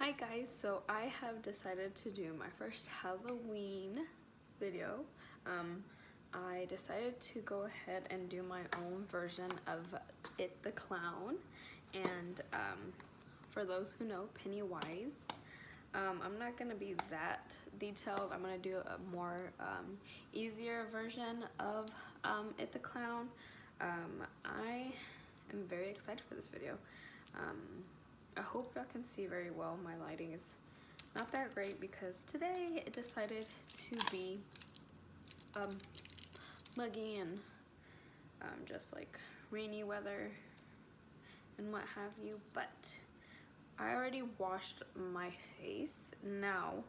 Hi guys, so I have decided to do my first Halloween video. I decided to go ahead and do my own version of It the Clown, and for those who know Pennywise, I'm not going to be that detailed. I'm going to do a more easier version of It the Clown. I am very excited for this video. I hope y'all can see very well. My lighting is not that great because today it decided to be muggy and just like rainy weather and what have you, but I already washed my face. Now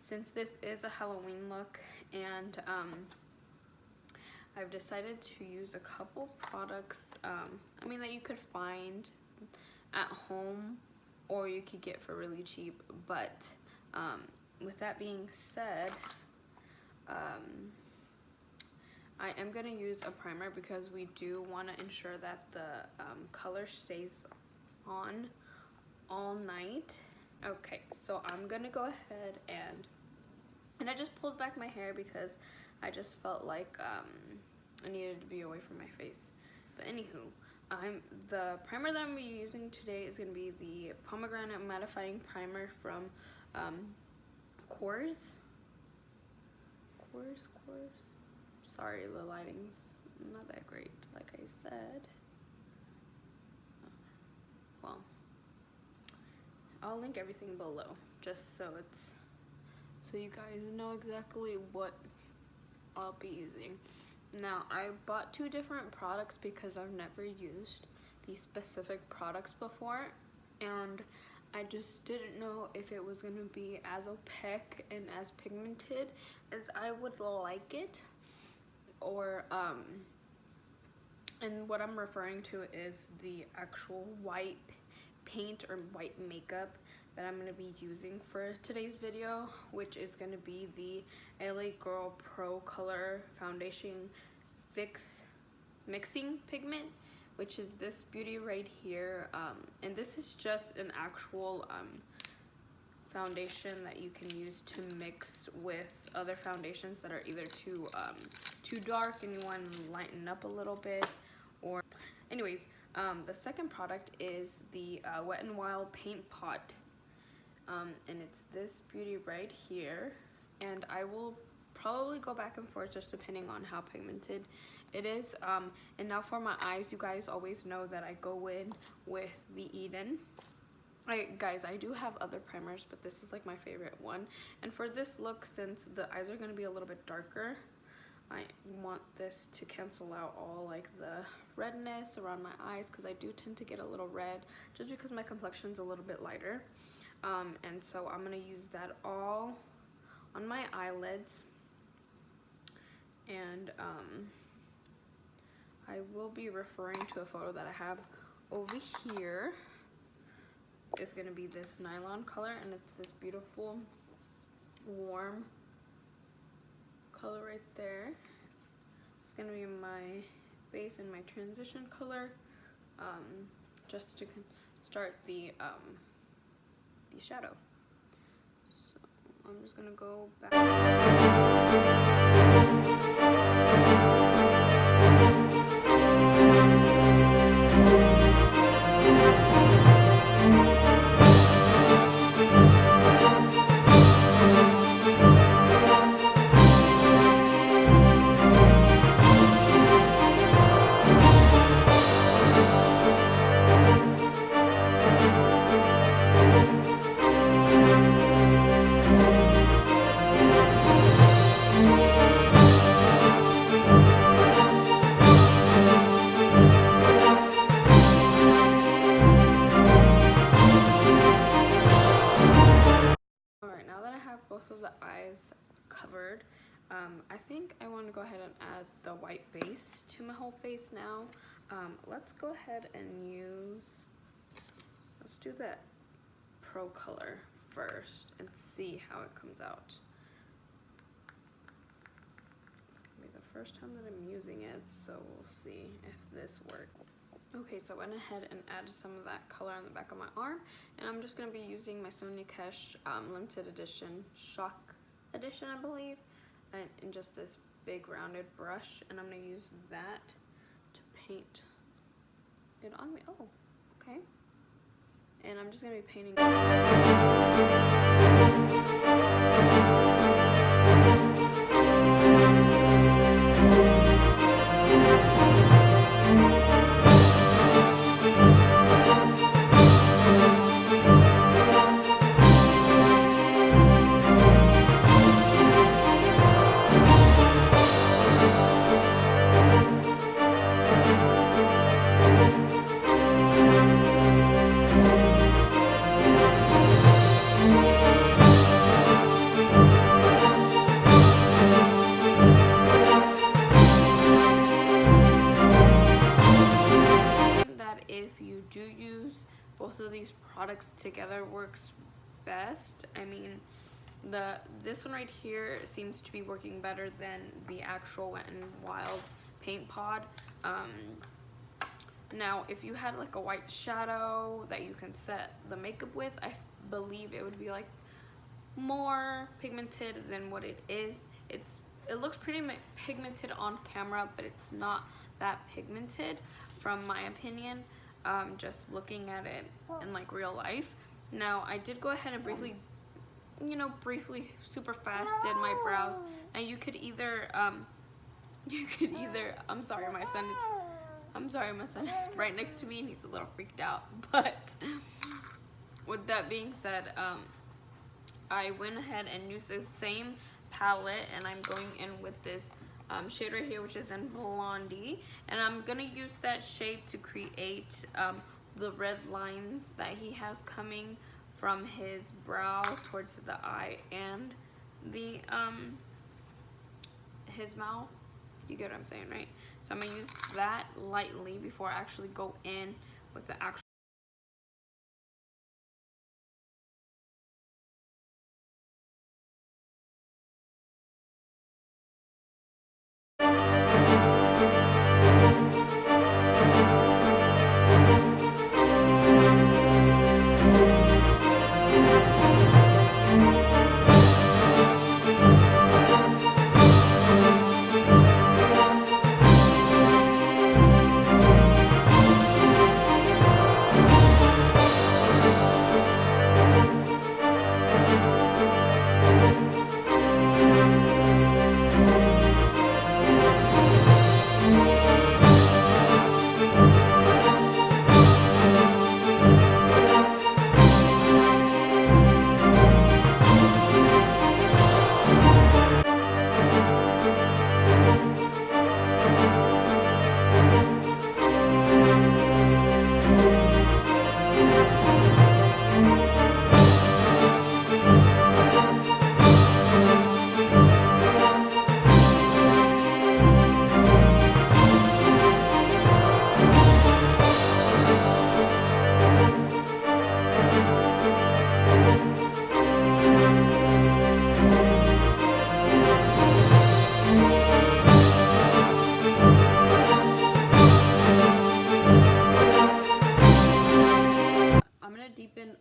since this is a Halloween look and I've decided to use a couple products that you could find at home or you could get for really cheap, but with that being said, I am going to use a primer because we do want to ensure that the color stays on all night. Okay, so I'm going to go ahead and I just pulled back my hair because I just felt like I needed to be away from my face. But anywho, the primer that I'm going to be using today is going to be the Pomegranate Mattifying Primer from Coors. Sorry, the lighting's not that great, like I said. Well, I'll link everything below, just so you guys know exactly what I'll be using. Now, I bought two different products because I've never used these specific products before, and I just didn't know if it was going to be as opaque and as pigmented as I would like it, or and what I'm referring to is the actual white paint or white makeup that I'm going to be using for today's video, which is going to be the LA Girl Pro Color Foundation Fix Mixing Pigment, which is this beauty right here, and this is just an actual foundation that you can use to mix with other foundations that are either too dark and you want to lighten up a little bit, or anyways. The second product is the Wet n Wild Paint Pot, and it's this beauty right here, and I will probably go back and forth just depending on how pigmented it is. And now for my eyes, you guys always know that I go in with the Eden. Guys, I do have other primers, but this is like my favorite one, and for this look, since the eyes are going to be a little bit darker, I want this to cancel out all like the redness around my eyes, because I do tend to get a little red just because my complexion's a little bit lighter, and so I'm going to use that all on my eyelids, and I will be referring to a photo that I have over here. It's going to be this Nylon color, and it's this beautiful warm color right there. It's going to be my base and my transition color, just to start the shadow. So I'm just going to go back. Both of the eyes covered, I think I want to go ahead and add the white base to my whole face now. Let's go ahead and let's do that Pro Color first and see how it comes out. It's gonna be the first time that I'm using it, so we'll see if this works. Okay, so I went ahead and added some of that color on the back of my arm, and I'm just going to be using my Sony Kesh limited edition Shock edition, I believe, and in just this big rounded brush, and I'm going to use that to paint it on me. Oh, okay. And I'm just going to be painting both of these products together works best. I mean, this one right here seems to be working better than the actual Wet n Wild paint pod. Now, if you had like a white shadow that you can set the makeup with, I believe it would be like more pigmented than what it is. It looks pretty pigmented on camera, but it's not that pigmented from my opinion. Just looking at it in like real life. Now, I did go ahead and briefly super fast did my brows. And you could either I'm sorry, my son is right next to me and he's a little freaked out. But with that being said, I went ahead and used the same palette, and I'm going in with this shade right here, which is in Blondie, and I'm gonna use that shade to create the red lines that he has coming from his brow towards the eye and the his mouth. You get what I'm saying, right? So I'm gonna use that lightly before I actually go in with the actual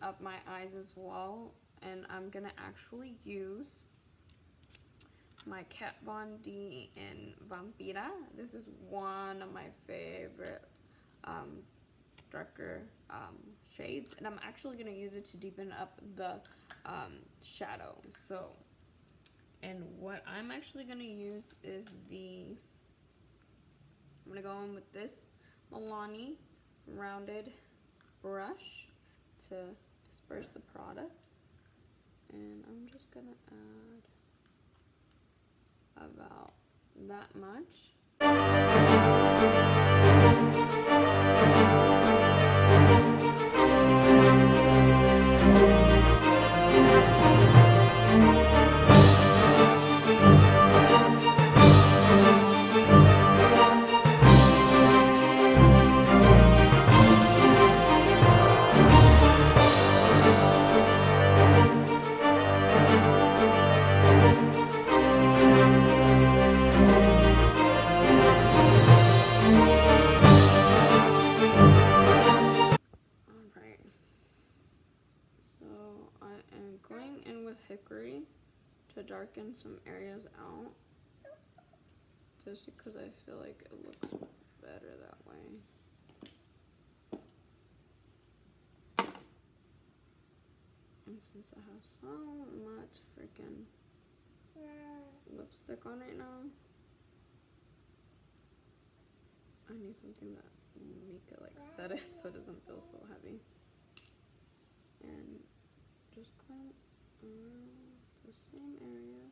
up my eyes as well, and I'm gonna actually use my Kat Von D in Vampira. This is one of my favorite darker shades, and I'm actually gonna use it to deepen up the shadow. So, and what I'm actually gonna use is I'm gonna go in with this Milani rounded brush to disperse the product, and I'm just gonna add about that much. with Hickory to darken some areas out. Just because I feel like it looks better that way. And since I have so much freaking lipstick on right now, I need something that will make it like set it so it doesn't feel so heavy. And just go around the same area.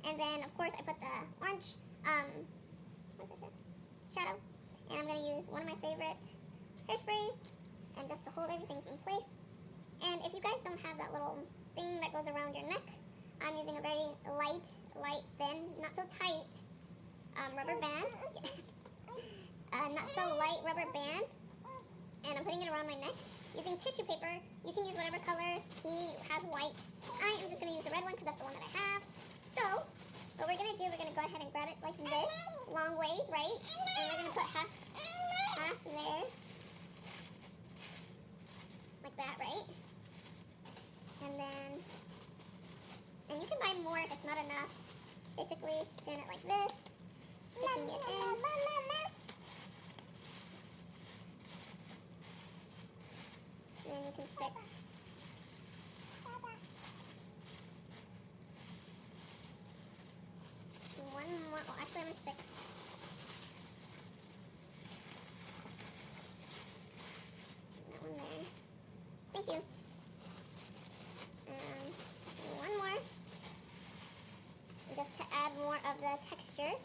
And then, of course, I put the orange shadow. And I'm going to use one of my favorite hairsprays and just to hold everything in place. And if you guys don't have that little thing that goes around your neck, I'm using a very light, thin, not so tight rubber band. Not so light rubber band. And I'm putting it around my neck. Using tissue paper, you can use whatever color. He has white. I am just going to use the red one because that's the one that I have. So, what we're going to do, we're going to go ahead and grab it like this, long ways, right? And we're going to put half there. Like that, right? And you can buy more if it's not enough. Basically, doing it like this, sticking it in. And then you can stick one more. Well, actually, I'm going to stick that one there. Thank you. And one more. Just to add more of the texture.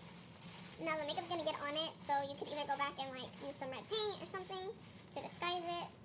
Now, the makeup's going to get on it, so you could either go back and like use some red paint or something to disguise it.